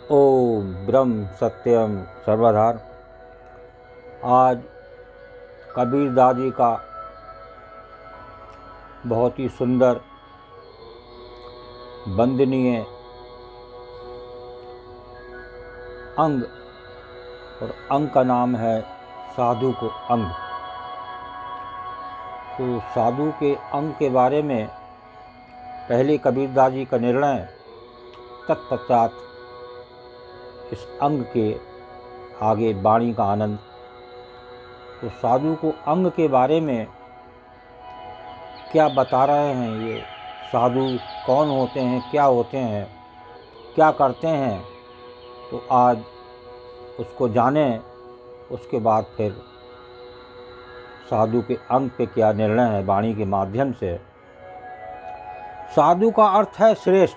ओम ब्रह्म सत्यम सर्वधार। आज कबीर दादी का बहुत ही सुंदर वंदनीय अंग, और अंग का नाम है साधु को अंग। तो साधु के अंग के बारे में पहले कबीर दादी का निर्णय, तत्पश्चात इस अंग के आगे वाणी का आनंद। तो साधु को अंग के बारे में क्या बता रहे हैं, ये साधु कौन होते हैं, क्या होते हैं, क्या करते हैं, तो आज उसको जानें। उसके बाद फिर साधु के अंग पे क्या निर्णय है वाणी के माध्यम से। साधु का अर्थ है श्रेष्ठ।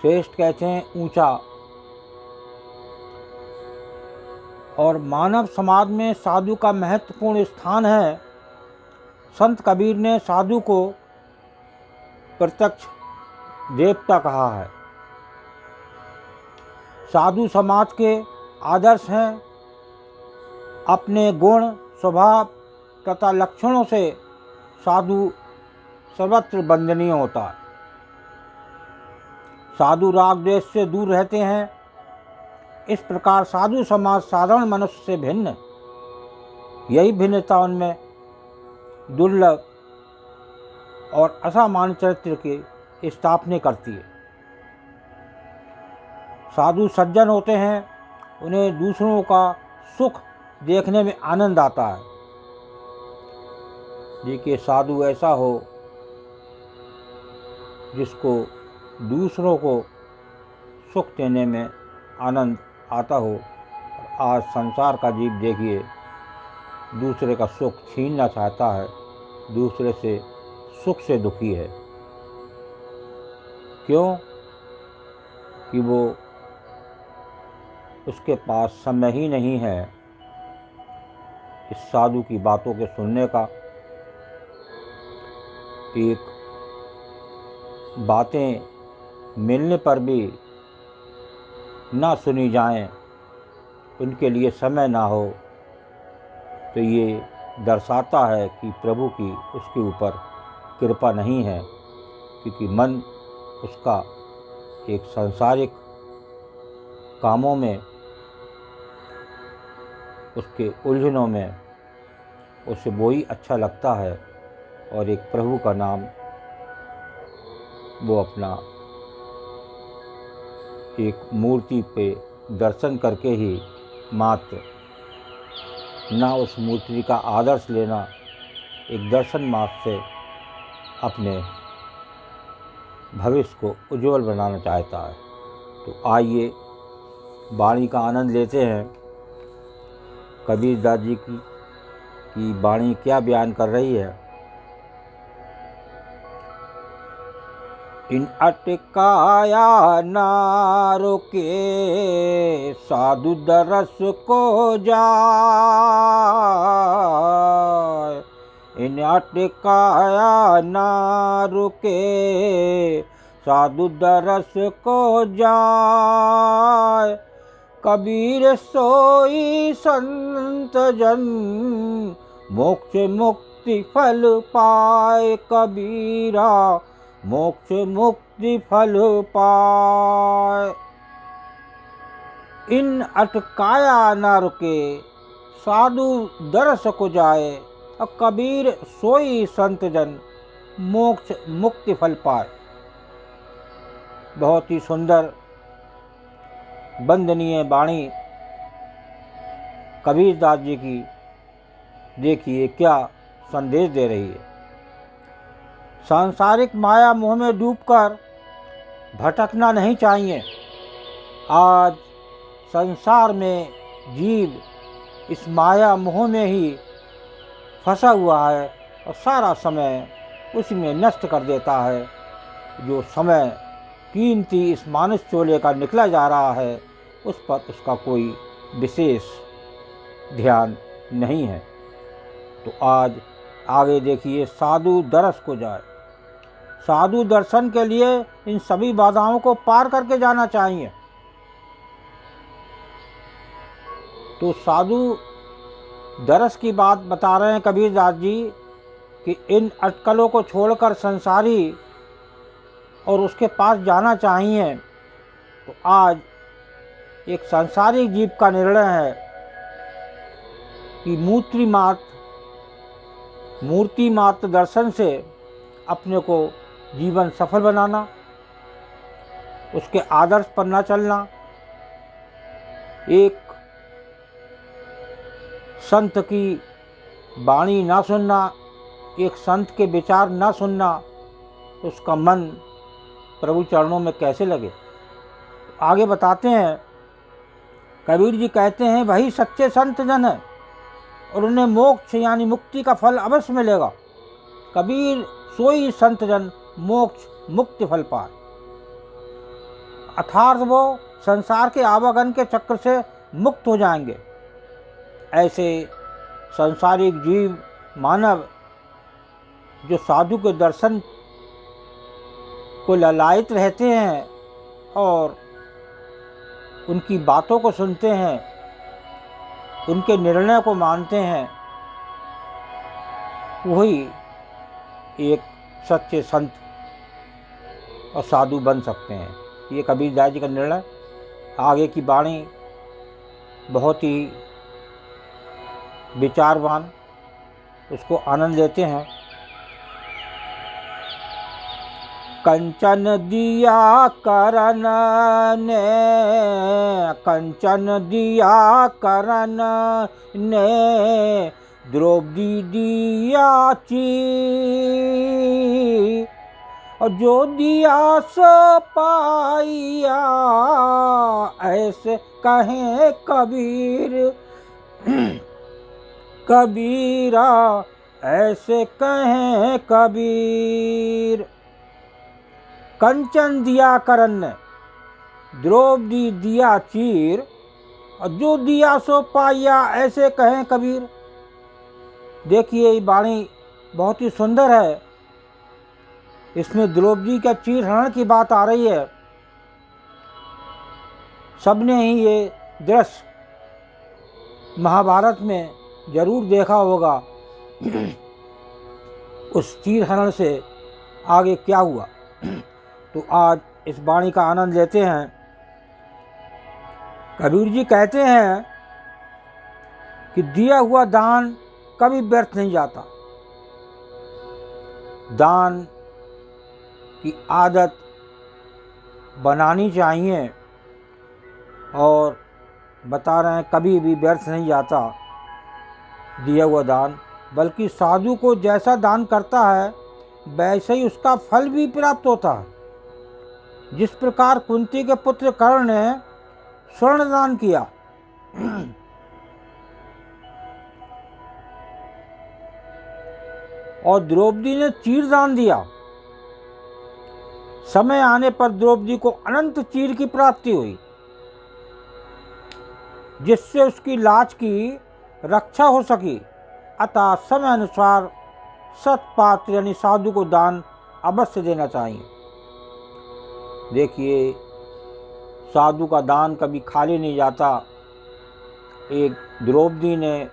श्रेष्ठ कहते हैं ऊंचा, और मानव समाज में साधु का महत्वपूर्ण स्थान है। संत कबीर ने साधु को प्रत्यक्ष देवता कहा है। साधु समाज के आदर्श हैं। अपने गुण, स्वभाव तथा लक्षणों से साधु सर्वत्र वंदनीय होता है। साधु राग द्वेष से दूर रहते हैं। इस प्रकार साधु समाज साधारण मनुष्य से भिन्न, यही भिन्नता उनमें दुर्लभ और असामान्य चरित्र की स्थापना करती है। साधु सज्जन होते हैं। उन्हें दूसरों का सुख देखने में आनंद आता है। देखिए, साधु ऐसा हो जिसको दूसरों को सुख देने में आनंद आता हो। आज संसार का जीव देखिए, दूसरे का सुख छीनना चाहता है, दूसरे से सुख से दुखी है। क्यों? कि वो उसके पास समय ही नहीं है इस साधु की बातों के सुनने का। एक बातें मिलने पर भी ना सुनी जाएं, उनके लिए समय ना हो, तो ये दर्शाता है कि प्रभु की उसके ऊपर कृपा नहीं है। क्योंकि मन उसका एक सांसारिक कामों में, उसके उलझनों में उसे वही अच्छा लगता है, और एक प्रभु का नाम वो अपना एक मूर्ति पे दर्शन करके ही मात्र, ना उस मूर्ति का आदर्श लेना, एक दर्शन मात्र से अपने भविष्य को उज्जवल बनाना चाहता है। तो आइए वाणी का आनंद लेते हैं। कबीर दादी की वाणी क्या बयान कर रही है। इन अटकाया ना रोके साधु दरस को जाए। इन अटकाया ना रुके साधु दरस को जाए। कबीर सोई संत जन मोक्ष मुक्ति फल पाए। कबीरा मोक्ष मुक्ति फल पाए। इन अटकाया ना रुके साधु दरस को जाए, और कबीर सोई संत जन मोक्ष मुक्ति फल पाए। बहुत ही सुंदर वंदनीय वाणी कबीर दास जी की। देखिए क्या संदेश दे रही है। सांसारिक माया मोह में डूबकर भटकना नहीं चाहिए। आज संसार में जीव इस माया मोह में ही फंसा हुआ है, और सारा समय उसी में नष्ट कर देता है। जो समय कीमती इस मानस चोले का निकला जा रहा है, उस पर उसका कोई विशेष ध्यान नहीं है। तो आज आगे देखिए, साधु दरस को जाए। साधु दर्शन के लिए इन सभी बाधाओं को पार करके जाना चाहिए। तो साधु दरस की बात बता रहे हैं कबीरदास जी कि इन अटकलों को छोड़कर संसारी और उसके पास जाना चाहिए। तो आज एक सांसारिक जीव का निर्णय है कि मूर्ति मात्र दर्शन से अपने को जीवन सफल बनाना, उसके आदर्श पर न चलना, एक संत की वाणी ना सुनना, एक संत के विचार ना सुनना, उसका मन प्रभु चरणों में कैसे लगे। आगे बताते हैं, कबीर जी कहते हैं वही सच्चे संत जन है और उन्हें मोक्ष यानी मुक्ति का फल अवश्य मिलेगा। कबीर सोई संत जन मोक्ष मुक्ति फल पाए, अर्थात वो संसार के आवागमन के चक्र से मुक्त हो जाएंगे। ऐसे संसारिक जीव मानव जो साधु के दर्शन को ललायित रहते हैं और उनकी बातों को सुनते हैं, उनके निर्णय को मानते हैं, वही एक सच्चे संत और साधु बन सकते हैं। ये कबीरदास जी का निर्णय। आगे की वाणी बहुत ही विचारवान, उसको आनंद लेते हैं। कंचन दिया करन ने, कंचन दिया करन ने, द्रौपदी दिया चीर, और जो दिया सो पाया, ऐसे कहें कबीर कबीरा, ऐसे कहें कबीर। कंचन दिया करन ने, द्रौपदी दिया चीर, और जो दिया सो पाया, ऐसे कहें कबीर। देखिए ये वाणी बहुत ही सुंदर है। इसमें द्रौपदी का चीर हरण की बात आ रही है। सबने ही ये दृश्य महाभारत में जरूर देखा होगा। उस चीर हरण से आगे क्या हुआ। तो आज इस वाणी का आनंद लेते हैं। कबीर जी कहते हैं कि दिया हुआ दान कभी व्यर्थ नहीं जाता। दान की आदत बनानी चाहिए और बता रहे हैं कभी भी व्यर्थ नहीं जाता दिया हुआ दान, बल्कि साधु को जैसा दान करता है वैसे ही उसका फल भी प्राप्त होता है। जिस प्रकार कुंती के पुत्र कर्ण ने स्वर्ण दान किया और द्रौपदी ने चीर दान दिया, समय आने पर द्रौपदी को अनंत चीर की प्राप्ति हुई, जिससे उसकी लाज की रक्षा हो सकी। अतः समय अनुसार सत्पात्र यानी साधु को दान अवश्य देना चाहिए। देखिए साधु का दान कभी खाली नहीं जाता। एक द्रौपदी ने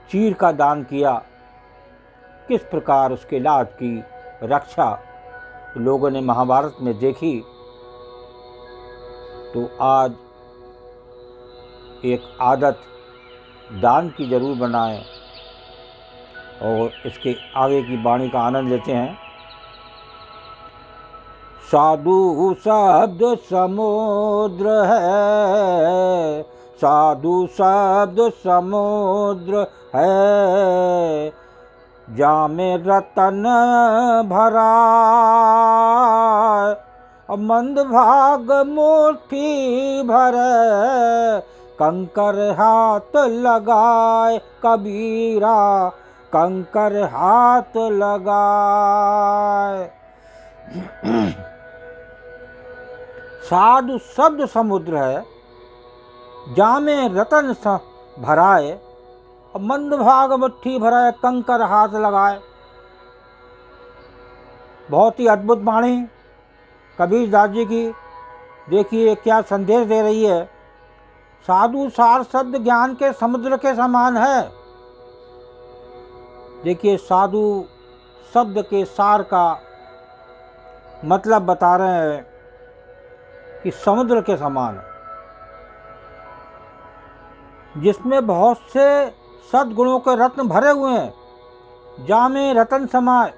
चीर का दान किया, किस प्रकार उसके लाज की रक्षा लोगों ने महाभारत में देखी। तो आज एक आदत दान की जरूर बनाएं और इसके आगे की वाणी का आनंद लेते हैं। साधु शब्द समुद्र है, साधु शब्द समुद्र है, जामे रतन भरा, मंद भाग मुट्ठी भरे, कंकर हाथ लगाए कबीरा, कंकर हाथ लगाए। साधु शब्द समुद्र है, जामे रतन भराए, और मंद भाग मुट्ठी भराए, कंकर हाथ लगाए। बहुत ही अद्भुत वाणी कबीर दास जी की। देखिए क्या संदेश दे रही है। साधु सार शब्द ज्ञान के समुद्र के समान है। देखिए साधु शब्द के सार का मतलब बता रहे हैं कि समुद्र के समान है, जिसमें बहुत से सद्गुणों के रत्न भरे हुए हैं। जामे रतन समाए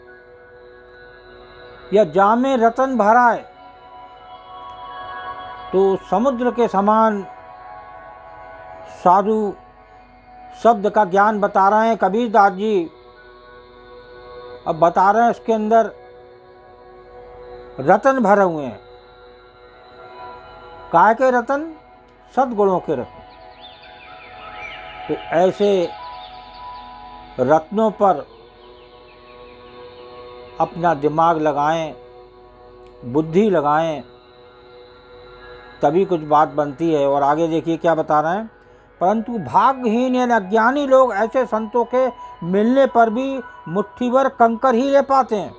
या जामे रतन भराए, तो समुद्र के समान साधु शब्द का ज्ञान बता रहे हैं कबीर दास जी। अब बता रहे हैं इसके अंदर रतन भरे हुए हैं। काय के रतन? सद्गुणों के रत्न। तो ऐसे रत्नों पर अपना दिमाग लगाएं, बुद्धि लगाएं, तभी कुछ बात बनती है। और आगे देखिए क्या बता रहे हैं। परंतु भाग्यहीन या अज्ञानी लोग ऐसे संतों के मिलने पर भी मुट्ठी भर कंकर ही ले पाते हैं।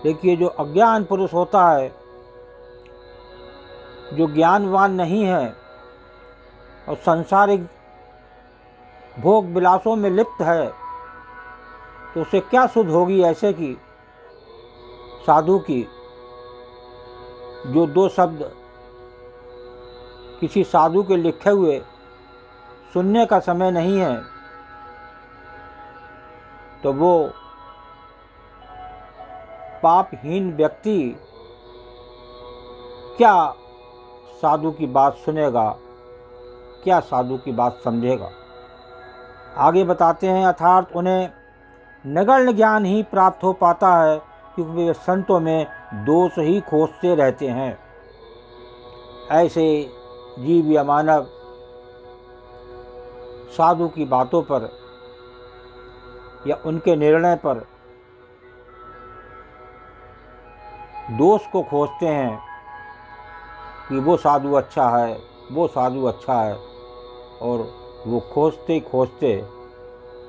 देखिए जो अज्ञान पुरुष होता है, जो ज्ञानवान नहीं है और सांसारिक भोग विलासों में लिप्त है, तो उसे क्या सुध होगी ऐसे की साधु की, जो दो शब्द किसी साधु के लिखे हुए सुनने का समय नहीं है, तो वो पापहीन व्यक्ति क्या साधु की बात सुनेगा, क्या साधु की बात समझेगा। आगे बताते हैं, अर्थात उन्हें नगण्य ज्ञान ही प्राप्त हो पाता है, क्योंकि वे संतों में दोष ही खोजते रहते हैं। ऐसे जीव या मानव साधु की बातों पर या उनके निर्णय पर दोष को खोजते हैं कि वो साधु अच्छा है, वो साधु अच्छा है, और वो खोजते खोजते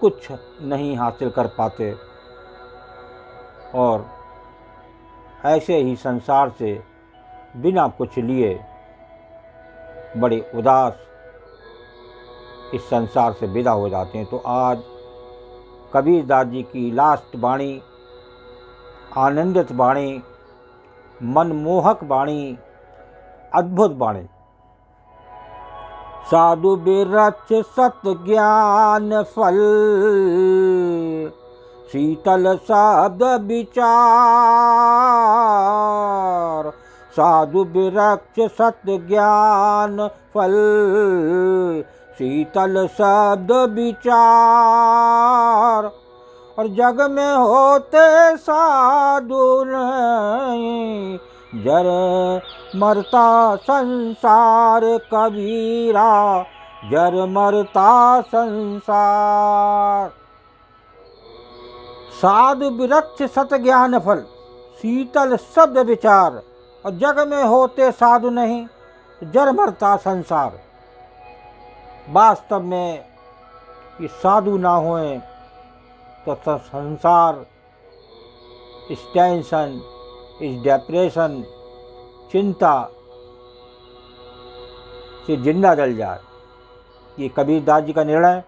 कुछ नहीं हासिल कर पाते और ऐसे ही संसार से बिना कुछ लिए बड़े उदास इस संसार से विदा हो जाते हैं। तो आज कबीर दास जी की लास्ट वाणी, आनंदित वाणी, मनमोहक वाणी, अद्भुत वाणी। साधु बिरक्ष सत ज्ञान फल, शीतल शब्द विचार। साधु बिरक्ष सत ज्ञान फल, शीतल शब्द विचार। और जग में होते साधु नहीं, जर मरता संसार कबीरा, जर मरता संसार। साधु विरक्ष सत ज्ञान फल, शीतल शब्द विचार। और जग में होते साधु नहीं, जर मरता संसार। वास्तव में ये साधु ना होए तो संसार इस टेंशन, इस डिप्रेशन, चिंता से जिंदा जल जाए। ये कबीर दास जी का निर्णय।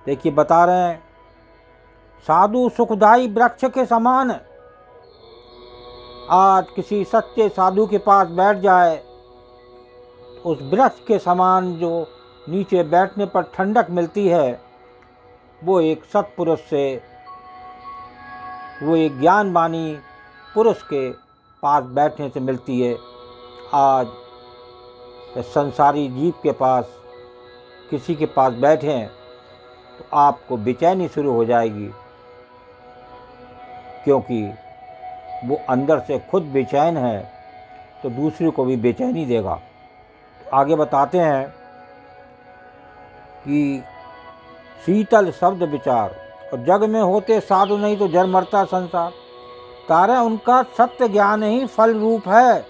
देखिए बता रहे हैं, साधु सुखदायी वृक्ष के समान। आज किसी सच्चे साधु के पास बैठ जाए, उस वृक्ष के समान जो नीचे बैठने पर ठंडक मिलती है, वो एक सत्पुरुष से, वो एक ज्ञानवानी पुरुष के पास बैठने से मिलती है। आज संसारी जीव के पास किसी के पास बैठें तो आपको बेचैनी शुरू हो जाएगी, क्योंकि वो अंदर से खुद बेचैन है तो दूसरे को भी बेचैनी देगा। तो आगे बताते हैं कि शीतल शब्द विचार, और जग में होते साधु नहीं तो जर मरता संसार। कारण उनका सत्य ज्ञान ही फल रूप है,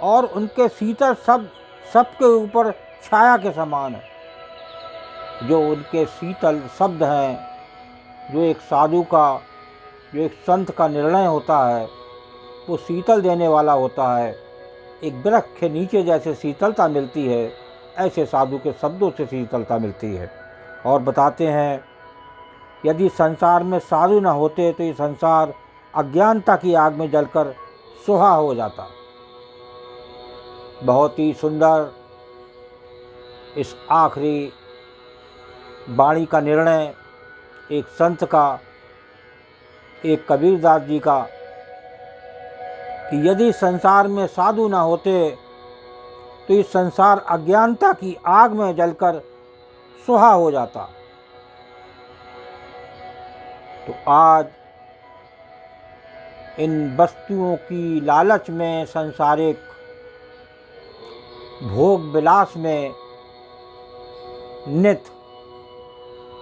और उनके शीतल शब्द सबके ऊपर छाया के समान है। जो उनके शीतल शब्द हैं, जो एक साधु का जो एक संत का निर्णय होता है वो शीतल देने वाला होता है। एक वृक्ष के नीचे जैसे शीतलता मिलती है, ऐसे साधु के शब्दों से शीतलता मिलती है। और बताते हैं, यदि संसार में साधु न होते तो ये संसार अज्ञानता की आग में जलकर सुहा हो जाता। बहुत ही सुंदर इस आखिरी वाणी का निर्णय एक संत का, एक कबीरदास जी का, कि यदि संसार में साधु ना होते तो ये संसार अज्ञानता की आग में जलकर सुहा हो जाता। तो आज इन वस्तुओं की लालच में, सांसारिक भोग विलास में नित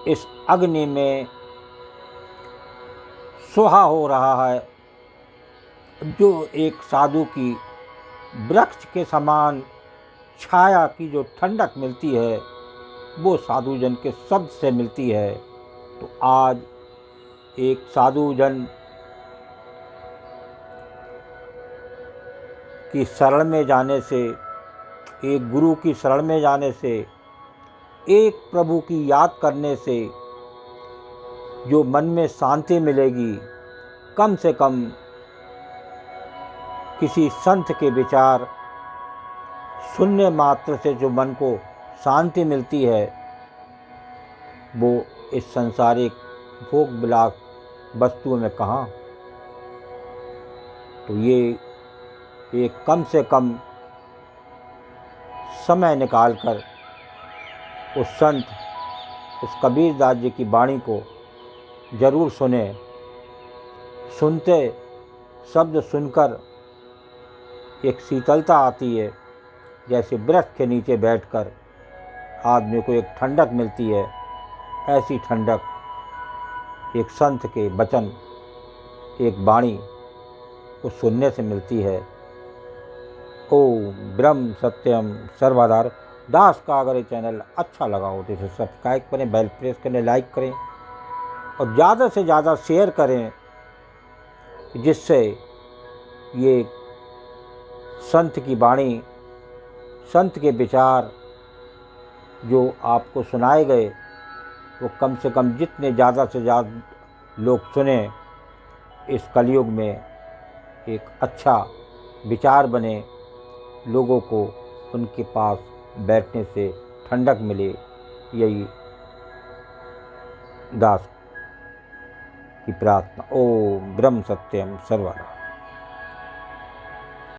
इस अग्नि में सुहा हो रहा है। जो एक साधु की वृक्ष के समान छाया की जो ठंडक मिलती है वो साधुजन के शब्द से मिलती है। तो आज एक साधुजन की शरण में जाने से, एक गुरु की शरण में जाने से, एक प्रभु की याद करने से जो मन में शांति मिलेगी, कम से कम किसी संत के विचार सुनने मात्र से जो मन को शांति मिलती है, वो इस संसारिक भोग विलास वस्तुओं में कहाँ। तो ये एक कम से कम समय निकालकर उस संत, उस कबीरदास जी की वाणी को जरूर सुने। सुनते शब्द सुनकर एक शीतलता आती है, जैसे वृक्ष के नीचे बैठकर आदमी को एक ठंडक मिलती है, ऐसी ठंडक एक संत के वचन, एक वाणी को सुनने से मिलती है। ओम ब्रह्म सत्यम सर्वधार दास का अगर ये चैनल अच्छा लगा हो तो इसे सब्सक्राइब करें, बेल प्रेस करें, लाइक करें और ज़्यादा से ज़्यादा शेयर करें, जिससे ये संत की वाणी, संत के विचार जो आपको सुनाए गए वो कम से कम जितने ज़्यादा से ज़्यादा लोग सुने, इस कलयुग में एक अच्छा विचार बने, लोगों को उनके पास बैठने से ठंडक मिले। यही दास की प्रार्थना। ओम ब्रह्म सत्यम सर्वदा।